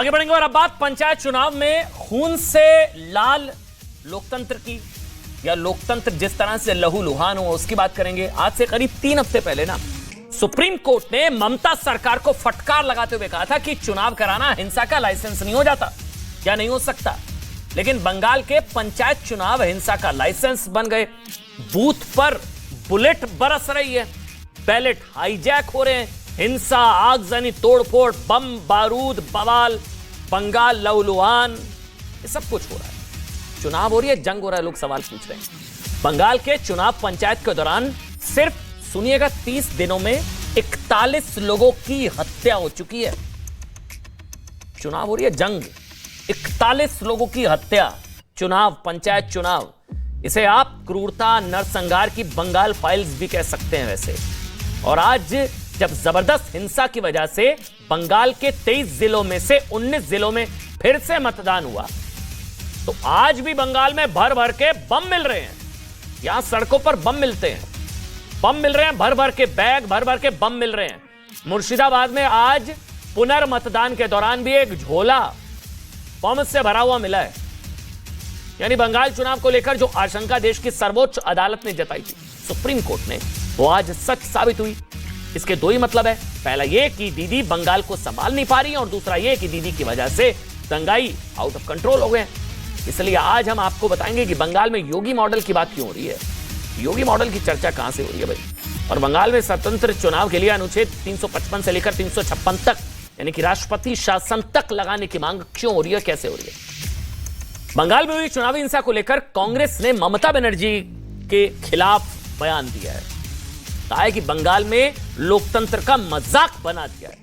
आगे बढ़ेंगे और अब बात पंचायत चुनाव में खून से लाल लोकतंत्र की, या लोकतंत्र जिस तरह से लहूलुहान हो उसकी बात करेंगे। आज से करीब 3 हफ्ते पहले ना सुप्रीम कोर्ट ने ममता सरकार को फटकार लगाते हुए कहा था कि चुनाव कराना हिंसा का लाइसेंस नहीं हो जाता या नहीं हो सकता, लेकिन बंगाल के पंचायत चुनाव हिंसा का लाइसेंस बन गए। बूथ पर बुलेट बरस रही है, बैलेट हाईजैक हो रहे हैं, हिंसा, आगजनी, तोड़फोड़, बम, बारूद, बवाल, बंगाल लहूलुहान, ये सब कुछ हो रहा है। चुनाव हो रही है, जंग हो रहा है, लोग सवाल पूछ रहे हैं। बंगाल के चुनाव पंचायत के दौरान सिर्फ सुनिएगा 30 दिनों में 41 लोगों की हत्या हो चुकी है। चुनाव हो रही है, जंग, 41 लोगों की हत्या, चुनाव, पंचायत चुनाव, इसे आप क्रूरता, नरसंहार की बंगाल फाइल्स भी कह सकते हैं वैसे। और आज जब जबरदस्त हिंसा की वजह से बंगाल के 23 जिलों में से 19 जिलों में फिर से मतदान हुआ, तो आज भी बंगाल में भर भर के बम मिल रहे हैं। यहां सड़कों पर बम मिलते हैं, बम मिल रहे हैं, भर भर के बैग, भर भर के बम मिल रहे हैं। मुर्शिदाबाद में आज पुनर्मतदान के दौरान भी एक झोला बम से भरा हुआ मिला है। यानी बंगाल चुनाव को लेकर जो आशंका देश की सर्वोच्च अदालत ने जताई थी, सुप्रीम कोर्ट ने, वो आज सच साबित हुई। इसके 2 ही मतलब है, पहला ये कि दीदी बंगाल को संभाल नहीं पा रही है, और दूसरा ये कि दीदी की वजह से दंगाई आउट ऑफ कंट्रोल हो गए। इसलिए आज हम आपको बताएंगे कि बंगाल में योगी मॉडल की बात क्यों हो रही है, योगी मॉडल की चर्चा कहां से हो रही है भाई, और बंगाल में स्वतंत्र चुनाव के लिए अनुच्छेद 355 से लेकर 356 तक, यानी कि राष्ट्रपति शासन तक लगाने की मांग क्यों हो रही है, कैसे हो रही है। बंगाल में हुई चुनावी हिंसा को लेकर कांग्रेस ने ममता बनर्जी के खिलाफ बयान दिया है। कहा है कि बंगाल में लोकतंत्र का मजाक बना दिया है।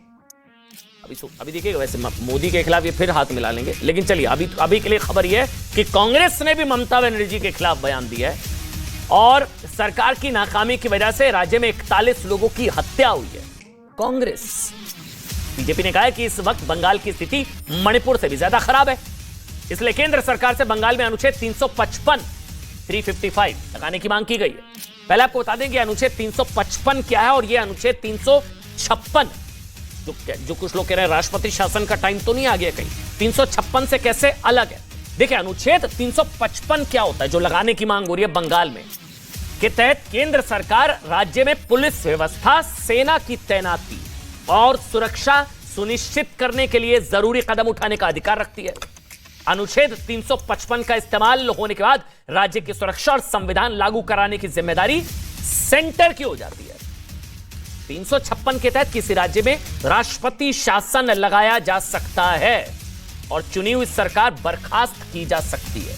अभी देखिएगा, वैसे मोदी के खिलाफ ये फिर हाथ मिला लेंगे, लेकिन चलिए अभी के लिए खबर यह है कि कांग्रेस ने भी ममता बनर्जी के खिलाफ बयान दिया है, और सरकार की नाकामी की वजह से राज्य में 41 लोगों की हत्या हुई है। कांग्रेस, बीजेपी ने कहा है कि इस वक्त बंगाल की स्थिति मणिपुर से भी ज्यादा खराब है, इसलिए केंद्र सरकार से बंगाल में अनुच्छेद 355 लगाने की मांग की गई है। पहले आपको बता दें कि अनुच्छेद 355 क्या है, और यह अनुच्छेद 356, जो कुछ लोग कह रहे हैं राष्ट्रपति शासन का टाइम तो नहीं आ गया कहीं, 356 से कैसे अलग है। देखिए, अनुच्छेद 355 क्या होता है जो लगाने की मांग हो रही है बंगाल में, के तहत केंद्र सरकार राज्य में पुलिस व्यवस्था, सेना की तैनाती और सुरक्षा सुनिश्चित करने के लिए जरूरी कदम उठाने का अधिकार रखती है। अनुच्छेद 355 का इस्तेमाल होने के बाद राज्य की सुरक्षा और संविधान लागू कराने की जिम्मेदारी सेंटर की हो जाती है। 356 के तहत किसी राज्य में राष्ट्रपति शासन लगाया जा सकता है और चुनी हुई सरकार बर्खास्त की जा सकती है।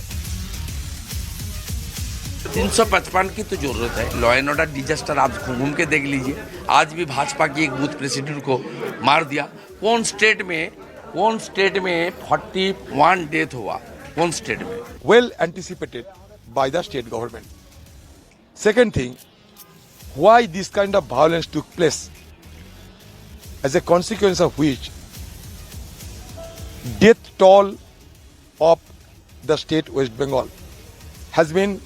355 की तो जरूरत है। लॉ एंड ऑर्डर डिजास्टर आप घूम के देख लीजिए। आज भी भाजपा की एक बूथ प्रेसिडेंट को मार दिया। कौन स्टेट में 41 डेथ हुआ, कौन स्टेट में? Well anticipated by the state government. Second thing, why this kind of violence took place, as a consequence of which death toll of the state West Bengal has been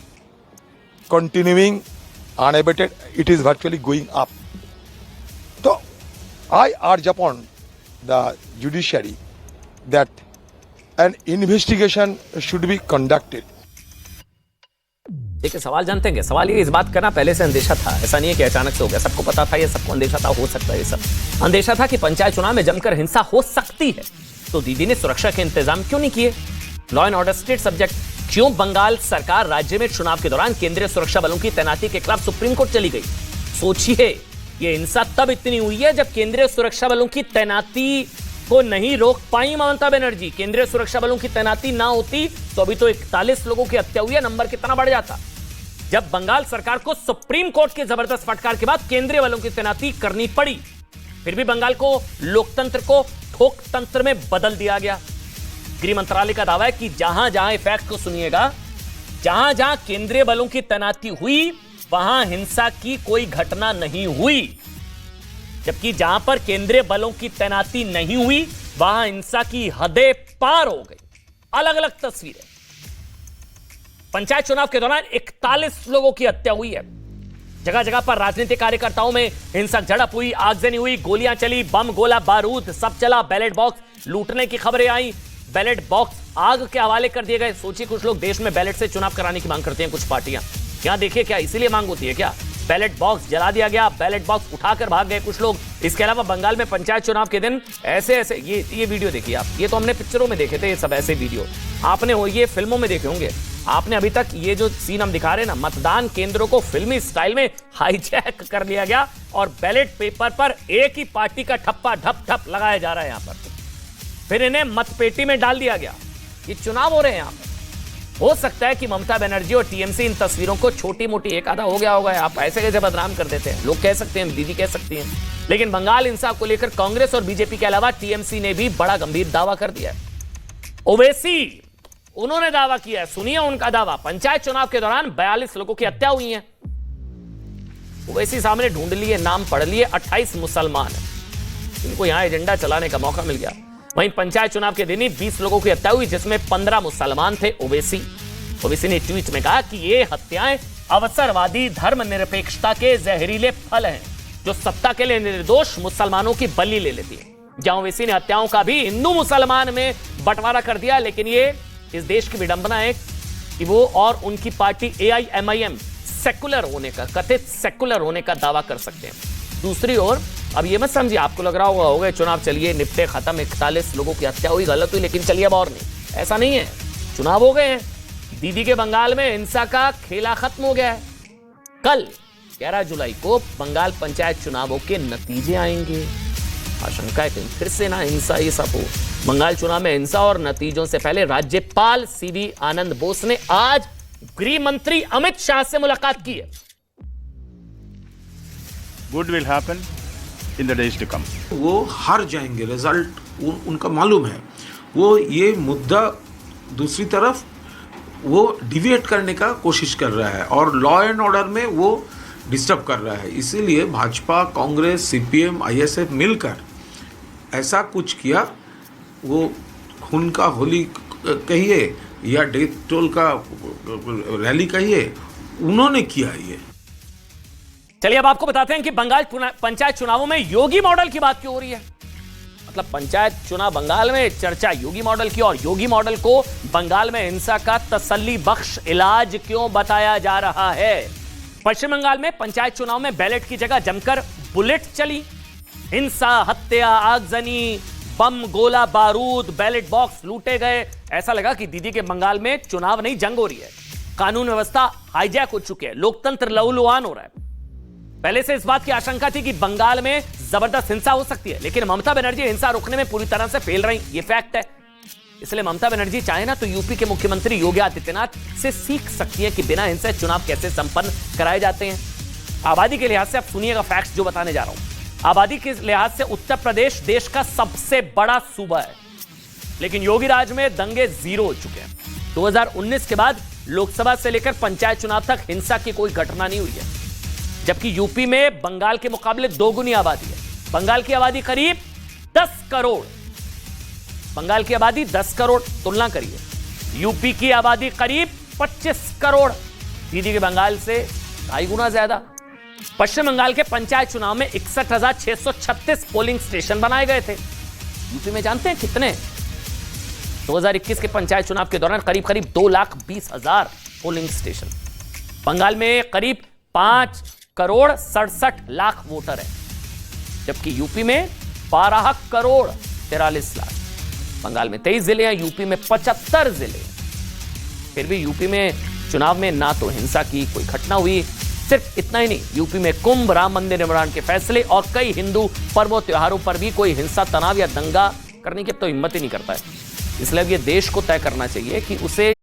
continuing unabated. It is virtually going up. So I urge upon the judiciary that an investigation should be conducted. देखिए, सवाल जानते हैं क्या? सवाल ये, इस बात का ना पहले से अंदेशा था, ऐसा नहीं है कि अचानक से हो गया, सबको पता था, ये सबको अंदेशा था, हो सकता है ये सब अंदेशा था कि पंचायत चुनाव में जमकर हिंसा हो सकती है, तो दीदी ने सुरक्षा के इंतजाम क्यों नहीं किए? Law and order state subject. क्यों बंगाल सरकार राज्य में चुनाव के दौरान केंद्रीय सुरक्षा बलों की तैनाती के खिलाफ सुप्रीम कोर्ट चली गई? सोचिए, ये हिंसा तब इतनी हुई है जब केंद्रीय सुरक्षा बलों की तैनाती को नहीं रोक पाई ममता बनर्जी। केंद्रीय सुरक्षा बलों की तैनाती ना होती तो अभी तो 41 लोगों की हत्या हुई है, नंबर कितना बढ़ जाता। जब बंगाल सरकार को सुप्रीम कोर्ट के जबरदस्त फटकार के बाद केंद्रीय बलों की तैनाती करनी पड़ी, फिर भी बंगाल को लोकतंत्र को ठोक तंत्र में बदल दिया गया। गृह मंत्रालय का दावा है कि जहां जहां फैक्ट को सुनिएगा, जहां जहां केंद्रीय बलों की तैनाती हुई वहां हिंसा की कोई घटना नहीं हुई, जबकि जहां पर केंद्रीय बलों की तैनाती नहीं हुई वहां हिंसा की हदें पार हो गई। अलग अलग तस्वीरें। पंचायत चुनाव के दौरान 41 लोगों की हत्या हुई है। जगह जगह पर राजनीतिक कार्यकर्ताओं में हिंसक झड़प हुई, आगजनी हुई, गोलियां चली, बम गोला बारूद सब चला, बैलेट बॉक्स लूटने की खबरें आई, बैलेट बॉक्स आग के हवाले कर दिए गए। सोचिए, कुछ लोग देश में बैलेट से चुनाव कराने की मांग करते हैं, कुछ पार्टियां। क्या देखिए, क्या इसीलिए मांग होती है क्या? बैलेट बॉक्स जला दिया गया, बैलेट बॉक्स उठाकर भाग गए कुछ लोग। इसके अलावा बंगाल में पंचायत चुनाव के दिन ऐसे ऐसे ये वीडियो देखिए आप, ये तो हमने पिक्चरों में देखे थे, ये सब ऐसे वीडियो आपने ये फिल्मों में देखे होंगे। आपने अभी तक ये जो सीन हम दिखा रहे हैं ना, मतदान केंद्रों को फिल्मी स्टाइल में हाईजैक कर लिया गया और बैलेट पेपर पर एक ही पार्टी का ठप्पा ढप ढप लगाया जा रहा है यहां पर, फिर इन्हें मतपेटी में डाल दिया गया। ये चुनाव हो रहे हैं यहां पर। हो सकता है कि ममता बनर्जी और टीएमसी इन तस्वीरों को छोटी मोटी एक आधा हो गया होगा, आप ऐसे कैसे बदनाम कर देते हैं, लोग कह सकते हैं, दीदी कह सकती हैं, लेकिन बंगाल हिंसा को लेकर कांग्रेस और बीजेपी के अलावा टीएमसी ने भी बड़ा गंभीर दावा कर दिया है। ओवैसी, उन्होंने दावा किया है, सुनिए उनका दावा। पंचायत चुनाव के दौरान 42 लोगों की हत्या हुई है। ओवैसी सामने ढूंढ लिए, नाम पढ़ लिए, 28 मुसलमान हैं, इनको यहां एजेंडा चलाने का मौका मिल गया। वहीं पंचायत चुनाव के दिन ही 20 लोगों की हत्या हुई, जिसमें 15 मुसलमान थे। ओवैसी ने ट्वीट में कहा कि ये हत्याएं अवसरवादी धर्मनिरपेक्षता के जहरीले फल हैं, जो सत्ता के लिए निर्दोष मुसलमानों की बलि ले लेती है। जहां ओवैसी ने हत्याओं का भी हिंदू मुसलमान में बंटवारा कर दिया, लेकिन ये इस देश की विडंबना है कि वो और उनकी पार्टी AIMIM सेकुलर होने का, कथित सेकुलर होने का दावा कर सकते हैं। दूसरी ओर, अब ये मत समझिए, आपको लग रहा होगा हो गए चुनाव, चलिए निपटे खत्म, 41 लोगों की हत्या हुई, गलत हुई, लेकिन चलिए अब और नहीं, ऐसा नहीं है। चुनाव हो गए हैं, दीदी के बंगाल में हिंसा का खेला खत्म हो गया है। कल 11 जुलाई को बंगाल पंचायत चुनावों के नतीजे आएंगे। आशंका है कहीं फिर से ना हिंसा ये सब हो। बंगाल चुनाव में हिंसा और नतीजों से पहले राज्यपाल CV आनंद बोस ने आज गृह मंत्री अमित शाह से मुलाकात की है। Good will happen in the days to come. वो हार जाएंगे, रिजल्ट उनका मालूम है। वो ये मुद्दा दूसरी तरफ वो डिविएट करने का कोशिश कर रहा है और लॉ एंड ऑर्डर में वो डिस्टर्ब कर रहा है। इसीलिए भाजपा, कांग्रेस, CPM, ISF मिलकर ऐसा कुछ किया। वो खून का होली कहिए या डेथ टोल का रैली कहिए, उन्होंने किया ये। चलिए अब आपको बताते हैं कि बंगाल पंचायत चुनावों में योगी मॉडल की बात क्यों हो रही है। मतलब पंचायत चुनाव बंगाल में चर्चा योगी मॉडल की, और योगी मॉडल को बंगाल में हिंसा का तसल्ली बख्श इलाज क्यों बताया जा रहा है। पश्चिम बंगाल में पंचायत चुनाव में बैलेट की जगह जमकर बुलेट चली। हिंसा, हत्या, आगजनी, बम गोला बारूद, बैलेट बॉक्स लूटे गए। ऐसा लगा कि दीदी के बंगाल में चुनाव नहीं, जंग हो रही है। कानून व्यवस्था हाईजैक हो चुकी है, लोकतंत्र लहूलुहान हो रहा है। पहले से इस बात की आशंका थी कि बंगाल में जबरदस्त हिंसा हो सकती है, लेकिन ममता बनर्जी हिंसा रोकने में पूरी तरह से फेल रही, ये फैक्ट है। इसलिए ममता बनर्जी चाहे ना तो यूपी के मुख्यमंत्री योगी आदित्यनाथ से सीख सकती है कि बिना हिंसा चुनाव कैसे संपन्न कराए जाते हैं। आबादी के लिहाज से आप सुनिएगा फैक्ट्स जो बताने जा रहा हूं। आबादी के लिहाज से उत्तर प्रदेश देश का सबसे बड़ा सूबा है, लेकिन योगी राज में दंगे जीरो हो चुके हैं। 2019 के बाद लोकसभा से लेकर पंचायत चुनाव तक हिंसा की कोई घटना नहीं हुई है, जबकि यूपी में बंगाल के मुकाबले दोगुनी आबादी है। बंगाल की आबादी करीब 10 करोड़, बंगाल की आबादी 10 करोड़, तुलना करिए। यूपी की आबादी करीब 25 करोड़, दीदी के बंगाल से 2.5 गुना ज्यादा। पश्चिम बंगाल के पंचायत चुनाव में 61,636 पोलिंग स्टेशन बनाए गए थे। यूपी में जानते हैं कितने? 2021 के पंचायत चुनाव के दौरान करीब 2,20,000 पोलिंग स्टेशन। बंगाल में करीब 5 करोड़ 67 लाख वोटर है, जबकि यूपी में 12 करोड़ 43 लाख। बंगाल में 23 जिले हैं, यूपी में 75 जिले हैं। फिर भी यूपी में चुनाव में ना तो हिंसा की कोई घटना हुई। सिर्फ इतना ही नहीं, यूपी में कुंभ, राम मंदिर निर्माण के फैसले और कई हिंदू पर्वों त्योहारों पर भी कोई हिंसा, तनाव या दंगा करने की तो हिम्मत ही नहीं करता है। इसलिए अब ये देश को तय करना चाहिए कि उसे